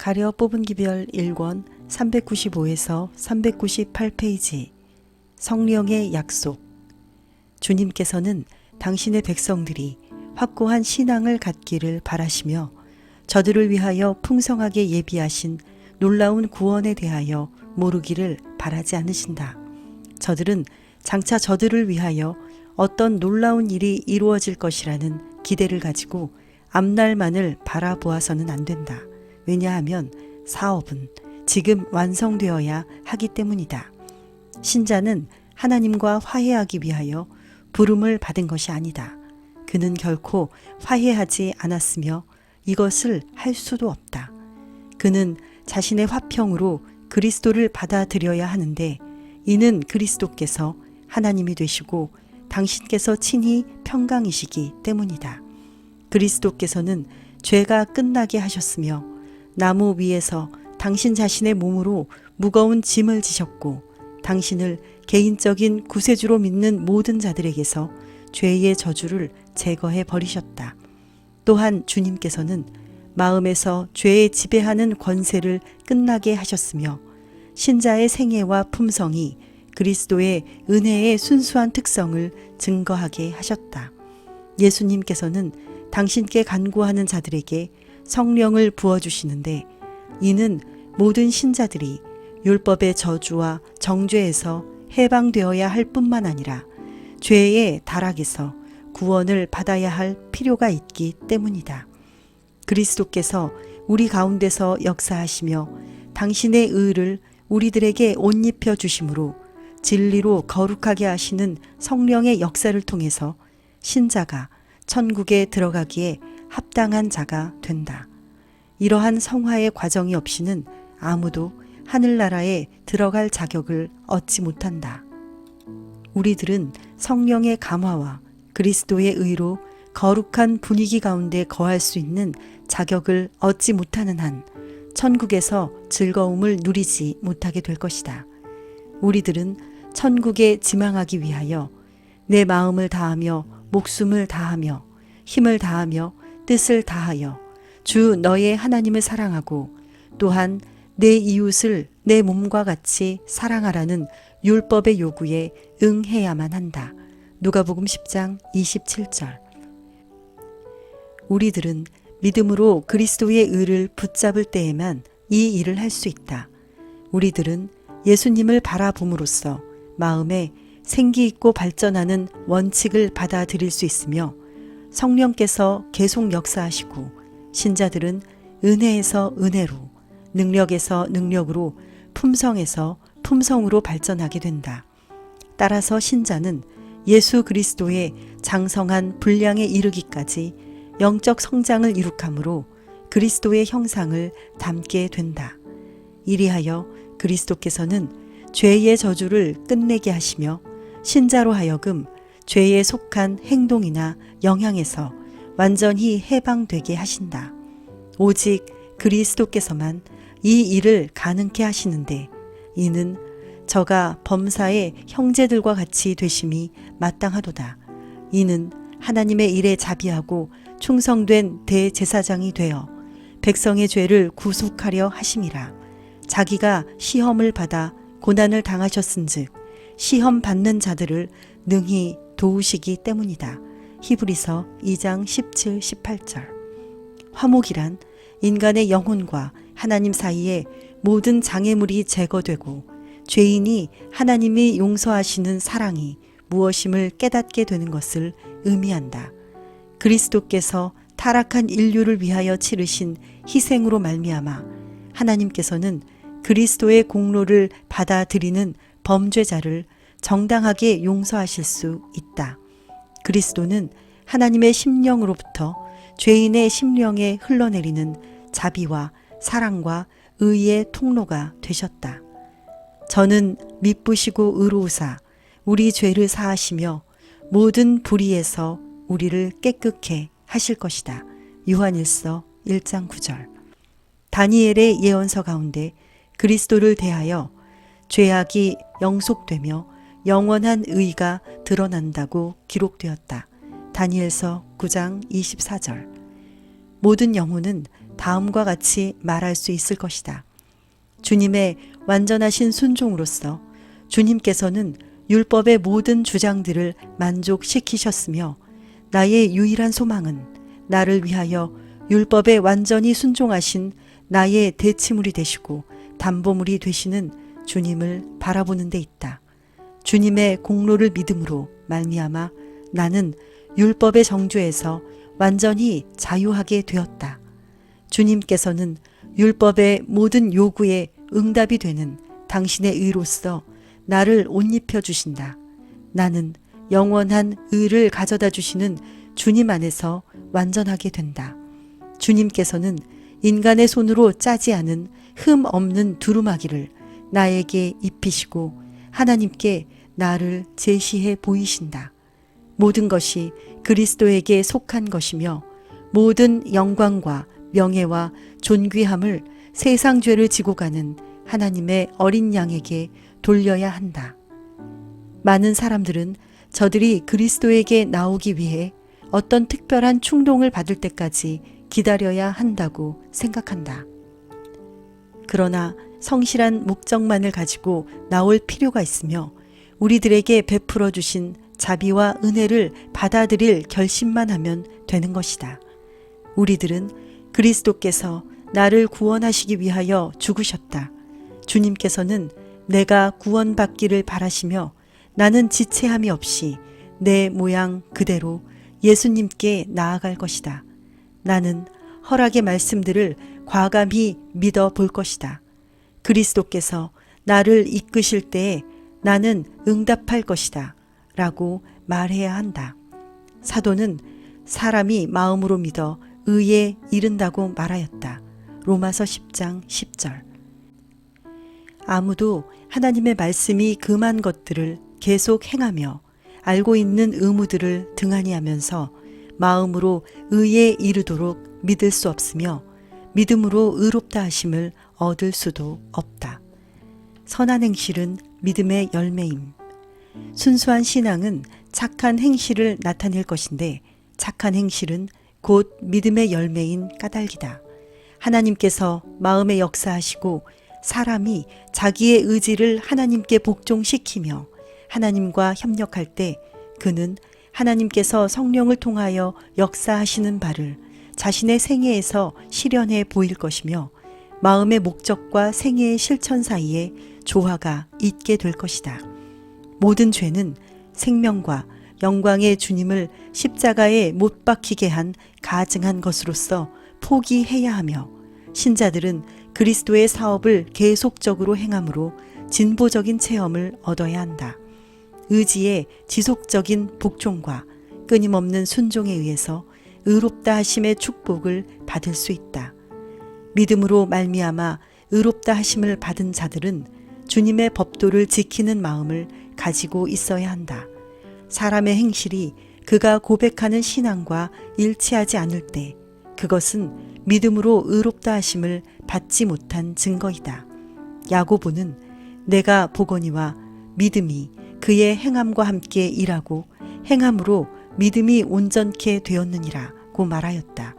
가려 뽑은 기별 1권 395에서 398페이지 성령의 약속. 주님께서는 당신의 백성들이 확고한 신앙을 갖기를 바라시며 저들을 위하여 풍성하게 예비하신 놀라운 구원에 대하여 모르기를 바라지 않으신다. 저들은 장차 저들을 위하여 어떤 놀라운 일이 이루어질 것이라는 기대를 가지고 앞날만을 바라보아서는 안 된다. 왜냐하면 사업은 지금 완성되어야 하기 때문이다. 신자는 하나님과 화해하기 위하여 부름을 받은 것이 아니다. 그는 결코 화해하지 않았으며 이것을 할 수도 없다. 그는 자신의 화평으로 그리스도를 받아들여야 하는데 이는 그리스도께서 하나님이 되시고 당신께서 친히 평강이시기 때문이다. 그리스도께서는 죄가 끝나게 하셨으며 나무 위에서 당신 자신의 몸으로 무거운 짐을 지셨고 당신을 개인적인 구세주로 믿는 모든 자들에게서 죄의 저주를 제거해 버리셨다. 또한 주님께서는 마음에서 죄에 지배하는 권세를 끝나게 하셨으며 신자의 생애와 품성이 그리스도의 은혜의 순수한 특성을 증거하게 하셨다. 예수님께서는 당신께 간구하는 자들에게 성령을 부어주시는데 이는 모든 신자들이 율법의 저주와 정죄에서 해방되어야 할 뿐만 아니라 죄의 타락에서 구원을 받아야 할 필요가 있기 때문이다. 그리스도께서 우리 가운데서 역사하시며 당신의 의를 우리들에게 옷 입혀 주심으로 진리로 거룩하게 하시는 성령의 역사를 통해서 신자가 천국에 들어가기에 합당한 자가 된다. 이러한 성화의 과정이 없이는 아무도 하늘나라에 들어갈 자격을 얻지 못한다. 우리들은 성령의 감화와 그리스도의 의로 거룩한 분위기 가운데 거할 수 있는 자격을 얻지 못하는 한 천국에서 즐거움을 누리지 못하게 될 것이다. 우리들은 천국에 지망하기 위하여 내 마음을 다하며 목숨을 다하며 힘을 다하며 뜻을 다하여 주 너의 하나님을 사랑하고 또한 내 이웃을 내 몸과 같이 사랑하라는 율법의 요구에 응해야만 한다. 누가복음 10장 27절. 우리들은 믿음으로 그리스도의 의를 붙잡을 때에만 이 일을 할 수 있다. 우리들은 예수님을 바라봄으로써 마음에 생기 있고 발전하는 원칙을 받아들일 수 있으며 성령께서 계속 역사하시고 신자들은 은혜에서 은혜로 능력에서 능력으로 품성에서 품성으로 발전하게 된다. 따라서 신자는 예수 그리스도의 장성한 분량에 이르기까지 영적 성장을 이룩함으로 그리스도의 형상을 담게 된다. 이리하여 그리스도께서는 죄의 저주를 끝내게 하시며 신자로 하여금 죄에 속한 행동이나 영향에서 완전히 해방되게 하신다. 오직 그리스도께서만 이 일을 가능케 하시는데 이는 저가 범사의 형제들과 같이 되심이 마땅하도다. 이는 하나님의 일에 자비하고 충성된 대제사장이 되어 백성의 죄를 구속하려 하심이라. 자기가 시험을 받아 고난을 당하셨은즉 시험 받는 자들을 능히 도우시기 때문이다. 히브리서 2장 17, 18절. 화목이란 인간의 영혼과 하나님 사이에 모든 장애물이 제거되고 죄인이 하나님이 용서하시는 사랑이 무엇임을 깨닫게 되는 것을 의미한다. 그리스도께서 타락한 인류를 위하여 치르신 희생으로 말미암아 하나님께서는 그리스도의 공로를 받아들이는 범죄자를 정당하게 용서하실 수 있다. 그리스도는 하나님의 심령으로부터 죄인의 심령에 흘러내리는 자비와 사랑과 의의 통로가 되셨다. 저는 미쁘시고 의로우사 우리 죄를 사하시며 모든 불의에서 우리를 깨끗게 하실 것이다. 요한일서 1장 9절. 다니엘의 예언서 가운데 그리스도를 대하여 죄악이 영속되며 영원한 의가 드러난다고 기록되었다. 다니엘서 9장 24절. 모든 영혼은 다음과 같이 말할 수 있을 것이다. 주님의 완전하신 순종으로서 주님께서는 율법의 모든 주장들을 만족시키셨으며 나의 유일한 소망은 나를 위하여 율법에 완전히 순종하신 나의 대치물이 되시고 담보물이 되시는 주님을 바라보는 데 있다. 주님의 공로를 믿음으로 말미암아 나는 율법의 정죄에서 완전히 자유하게 되었다. 주님께서는 율법의 모든 요구에 응답이 되는 당신의 의로서 나를 옷 입혀 주신다. 나는 영원한 의를 가져다 주시는 주님 안에서 완전하게 된다. 주님께서는 인간의 손으로 짜지 않은 흠 없는 두루마기를 나에게 입히시고 하나님께 나를 제시해 보이신다. 모든 것이 그리스도에게 속한 것이며 모든 영광과 명예와 존귀함을 세상 죄를 지고 가는 하나님의 어린 양에게 돌려야 한다. 많은 사람들은 저들이 그리스도에게 나오기 위해 어떤 특별한 충동을 받을 때까지 기다려야 한다고 생각한다. 그러나 성실한 목적만을 가지고 나올 필요가 있으며 우리들에게 베풀어 주신 자비와 은혜를 받아들일 결심만 하면 되는 것이다. 우리들은 그리스도께서 나를 구원하시기 위하여 죽으셨다. 주님께서는 내가 구원받기를 바라시며 나는 지체함이 없이 내 모양 그대로 예수님께 나아갈 것이다. 나는 허락의 말씀들을 과감히 믿어 볼 것이다. 그리스도께서 나를 이끄실 때에 나는 응답할 것이다. 라고 말해야 한다. 사도는 사람이 마음으로 믿어 의에 이른다고 말하였다. 로마서 10장 10절. 아무도 하나님의 말씀이 금한 것들을 계속 행하며 알고 있는 의무들을 등한히 하면서 마음으로 의에 이르도록 믿을 수 없으며 믿음으로 의롭다 하심을 얻을 수도 없다. 선한 행실은 믿음의 열매임. 순수한 신앙은 착한 행실을 나타낼 것인데 착한 행실은 곧 믿음의 열매인 까닭이다. 하나님께서 마음에 역사하시고 사람이 자기의 의지를 하나님께 복종시키며 하나님과 협력할 때 그는 하나님께서 성령을 통하여 역사하시는 바를 자신의 생애에서 실현해 보일 것이며 마음의 목적과 생애의 실천 사이에 조화가 있게 될 것이다. 모든 죄는 생명과 영광의 주님을 십자가에 못 박히게 한 가증한 것으로서 포기해야 하며 신자들은 그리스도의 사업을 계속적으로 행함으로 진보적인 체험을 얻어야 한다. 의지의 지속적인 복종과 끊임없는 순종에 의해서 의롭다 하심의 축복을 받을 수 있다. 믿음으로 말미암아 의롭다 하심을 받은 자들은 주님의 법도를 지키는 마음을 가지고 있어야 한다. 사람의 행실이 그가 고백하는 신앙과 일치하지 않을 때 그것은 믿음으로 의롭다 하심을 받지 못한 증거이다. 야고보는 내가 보거니와 믿음이 그의 행함과 함께 일하고 행함으로 믿음이 온전케 되었느니라고 말하였다.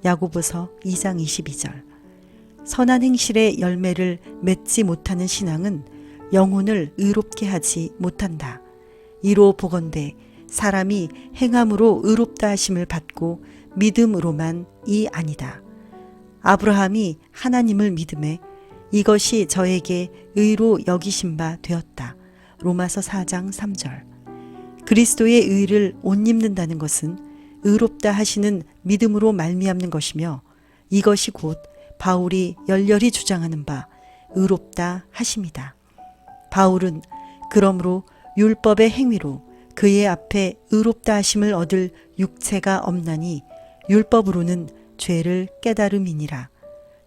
야고보서 2장 22절. 선한 행실의 열매를 맺지 못하는 신앙은 영혼을 의롭게 하지 못한다. 이로 보건대 사람이 행함으로 의롭다 하심을 받고 믿음으로만이 아니다. 아브라함이 하나님을 믿음에 이것이 저에게 의로 여기신 바 되었다. 로마서 4장 3절. 그리스도의 의를 옷 입는다는 것은 의롭다 하시는 믿음으로 말미암는 것이며 이것이 곧 바울이 열렬히 주장하는 바 의롭다 하심이다. 바울은 그러므로 율법의 행위로 그의 앞에 의롭다 하심을 얻을 육체가 없나니 율법으로는 죄를 깨달음이니라.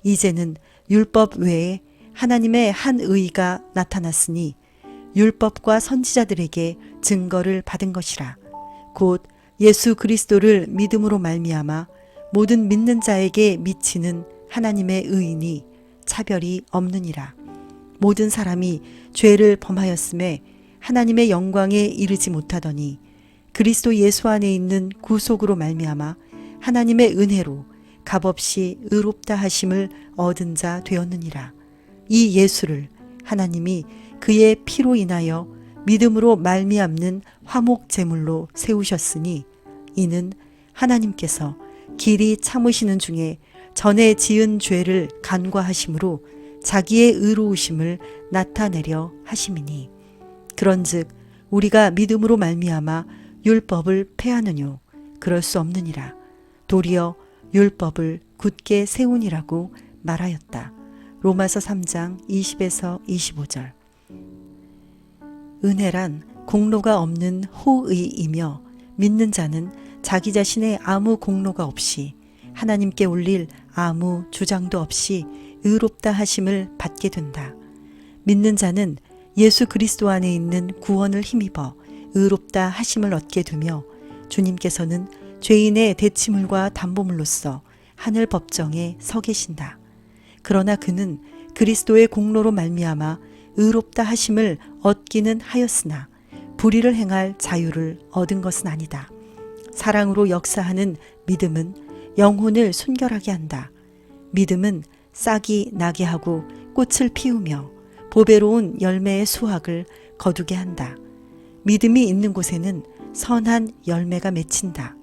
이제는 율법 외에 하나님의 한 의가 나타났으니 율법과 선지자들에게 증거를 받은 것이라. 곧 예수 그리스도를 믿음으로 말미암아 모든 믿는 자에게 미치는 하나님의 의인이 차별이 없느니라. 모든 사람이 죄를 범하였음에 하나님의 영광에 이르지 못하더니 그리스도 예수 안에 있는 구속으로 말미암아 하나님의 은혜로 값없이 의롭다 하심을 얻은 자 되었느니라. 이 예수를 하나님이 그의 피로 인하여 믿음으로 말미암는 화목 제물로 세우셨으니 이는 하나님께서 길이 참으시는 중에 전에 지은 죄를 간과하심으로 자기의 의로우심을 나타내려 하심이니 그런즉 우리가 믿음으로 말미암아 율법을 폐하느뇨 그럴 수 없느니라. 도리어 율법을 굳게 세우니라고 말하였다. 로마서 3장 20에서 25절. 은혜란 공로가 없는 호의이며 믿는 자는 자기 자신의 아무 공로가 없이 하나님께 올릴 아무 주장도 없이 의롭다 하심을 받게 된다. 믿는 자는 예수 그리스도 안에 있는 구원을 힘입어 의롭다 하심을 얻게 되며 주님께서는 죄인의 대치물과 담보물로서 하늘 법정에 서 계신다. 그러나 그는 그리스도의 공로로 말미암아 의롭다 하심을 얻기는 하였으나 불의를 행할 자유를 얻은 것은 아니다. 사랑으로 역사하는 믿음은 영혼을 순결하게 한다. 믿음은 싹이 나게 하고 꽃을 피우며 보배로운 열매의 수확을 거두게 한다. 믿음이 있는 곳에는 선한 열매가 맺힌다.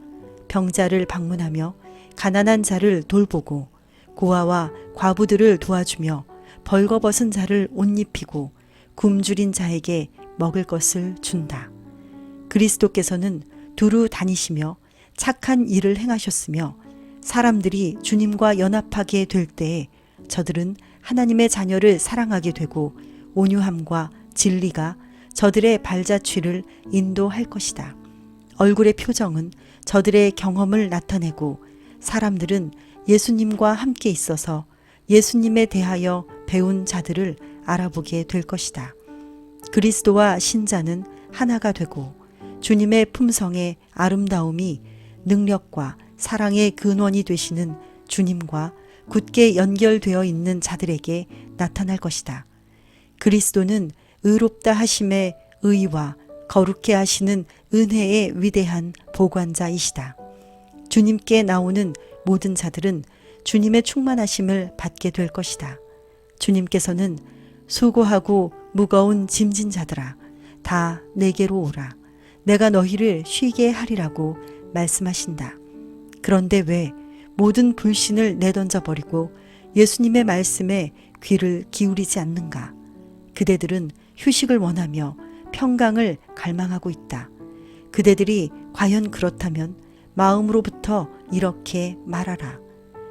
병자를 방문하며 가난한 자를 돌보고 고아와 과부들을 도와주며 벌거벗은 자를 옷 입히고 굶주린 자에게 먹을 것을 준다. 그리스도께서는 두루 다니시며 착한 일을 행하셨으며 사람들이 주님과 연합하게 될 때에 저들은 하나님의 자녀를 사랑하게 되고 온유함과 진리가 저들의 발자취를 인도할 것이다. 얼굴의 표정은 저들의 경험을 나타내고 사람들은 예수님과 함께 있어서 예수님에 대하여 배운 자들을 알아보게 될 것이다. 그리스도와 신자는 하나가 되고 주님의 품성의 아름다움이 능력과 사랑의 근원이 되시는 주님과 굳게 연결되어 있는 자들에게 나타날 것이다. 그리스도는 의롭다 하심의 의와 거룩해 하시는 은혜의 위대한 보관자이시다. 주님께 나오는 모든 자들은 주님의 충만하심을 받게 될 것이다. 주님께서는 수고하고 무거운 짐진 자들아 다 내게로 오라. 내가 너희를 쉬게 하리라고 말씀하신다. 그런데 왜 모든 불신을 내던져 버리고 예수님의 말씀에 귀를 기울이지 않는가? 그대들은 휴식을 원하며 평강을 갈망하고 있다. 그대들이 과연 그렇다면 마음으로부터 이렇게 말하라.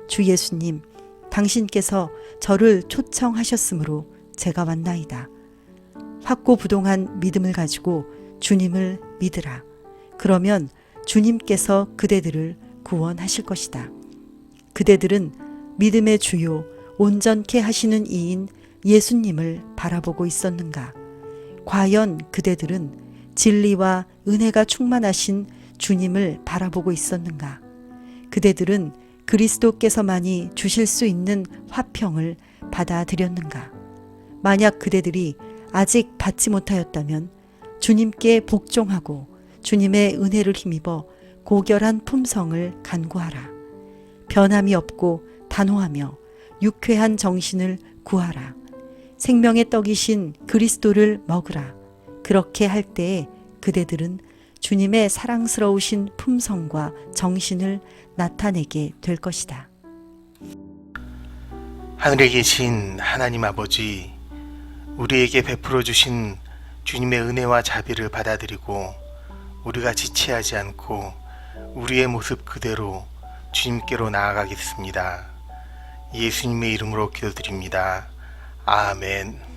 주 예수님, 당신께서 저를 초청하셨으므로 제가 왔나이다. 확고부동한 믿음을 가지고 주님을 믿으라. 그러면 주님께서 그대들을 구원하실 것이다. 그대들은 믿음의 주요 온전케 하시는 이인 예수님을 바라보고 있었는가? 과연 그대들은 진리와 은혜가 충만하신 주님을 바라보고 있었는가? 그대들은 그리스도께서만이 주실 수 있는 화평을 받아들였는가? 만약 그대들이 아직 받지 못하였다면 주님께 복종하고 주님의 은혜를 힘입어 고결한 품성을 간구하라. 변함이 없고 단호하며 유쾌한 정신을 구하라. 생명의 떡이신 그리스도를 먹으라. 그렇게 할 때에 그대들은 주님의 사랑스러우신 품성과 정신을 나타내게 될 것이다. 하늘에 계신 하나님 아버지, 우리에게 베풀어 주신 주님의 은혜와 자비를 받아들이고 우리가 지체하지 않고 우리의 모습 그대로 주님께로 나아가겠습니다. 예수님의 이름으로 기도드립니다. 아멘.